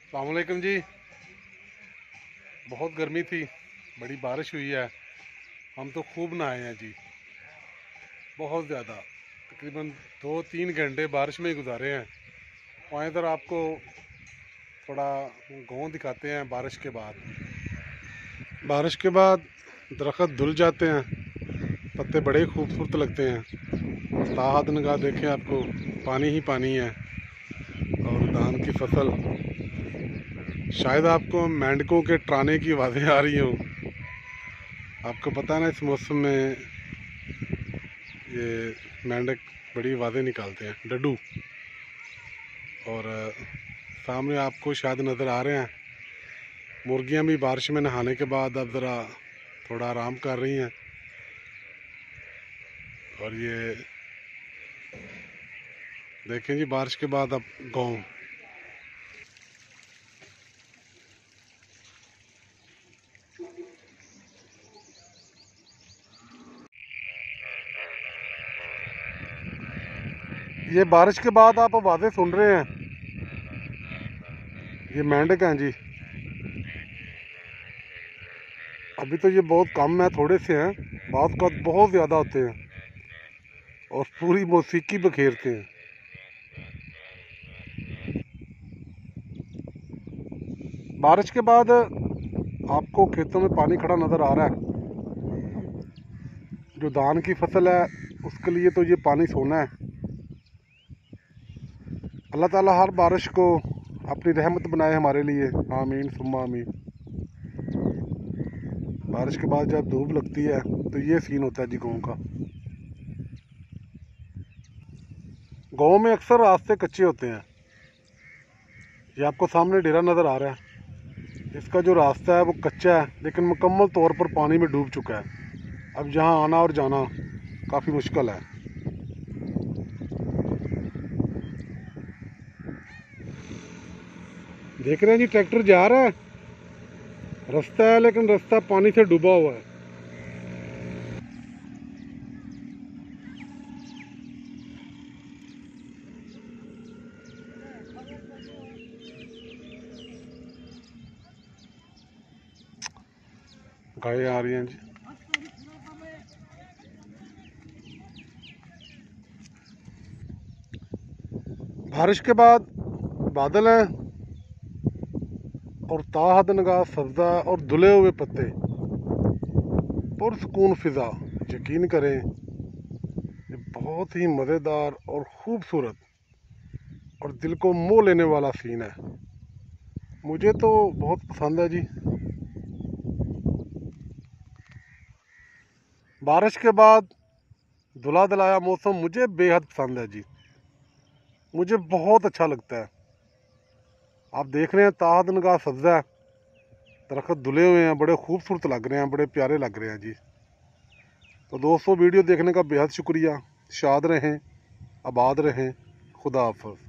अस्सलाम वालेकुम जी। बहुत गर्मी थी, बड़ी बारिश हुई है। हम तो खूब नहाए हैं जी, बहुत ज़्यादा। तकरीबन 2-3 घंटे बारिश में ही गुजारे हैं। वहाँ इधर आपको थोड़ा गाँव दिखाते हैं। बारिश के बाद दरख्त धुल जाते हैं, पत्ते बड़े खूबसूरत लगते हैं। ताहत निगाह देखें, आपको पानी ही पानी है। और धान की फसल, शायद आपको मेंढकों के ट्राने की आवाज़ें आ रही हों। आपको पता है ना, इस मौसम में ये मेंढक बड़ी आवाज़ें निकालते हैं, डड्डू। और सामने आपको शायद नज़र आ रहे हैं, मुर्गियां भी बारिश में नहाने के बाद अब ज़रा थोड़ा आराम कर रही हैं। और ये देखें जी, बारिश के बाद अब गाँव। ये बारिश के बाद आप आवाज़ें सुन रहे हैं, ये मेंढक हैं जी। अभी तो ये बहुत कम है, थोड़े से हैं। बात का बहुत ज़्यादा होते हैं और पूरी मौसीकी बखेरते हैं। बारिश के बाद आपको खेतों में पानी खड़ा नज़र आ रहा है। जो धान की फसल है उसके लिए तो ये पानी सोना है। अल्लाह ताला हर बारिश को अपनी रहमत बनाए हमारे लिए, आमीन सुम्मा आमीन। बारिश के बाद जब धूप लगती है तो ये सीन होता है जी गाँव का। गाँव में अक्सर रास्ते कच्चे होते हैं। ये आपको सामने डेरा नज़र आ रहा है, इसका जो रास्ता है वो कच्चा है, लेकिन मुकम्मल तौर पर पानी में डूब चुका है। अब यहाँ आना और जाना काफ़ी मुश्किल है। देख रहे हैं जी, ट्रैक्टर जा रहा है। रास्ता है लेकिन रास्ता पानी से डूबा हुआ है। गायें आ रही हैं जी। बारिश के बाद बादल हैं और ताहत नगाह सब्ज़ा और धुले हुए पत्ते, पुरसकून फ़िज़ा। यकीन करें, ये बहुत ही मज़ेदार और ख़ूबसूरत और दिल को मोह लेने वाला सीन है। मुझे तो बहुत पसंद है जी। बारिश के बाद धुला धलाया मौसम मुझे बेहद पसंद है जी, मुझे बहुत अच्छा लगता है। आप देख रहे हैं, ताहत नगाह सब्ज़ा है, दरख्त धुले हुए हैं, बड़े खूबसूरत लग रहे हैं, बड़े प्यारे लग रहे हैं जी। तो दोस्तों, वीडियो देखने का बेहद शुक्रिया। शाद रहें, आबाद रहें। खुदा हाफ़िज़।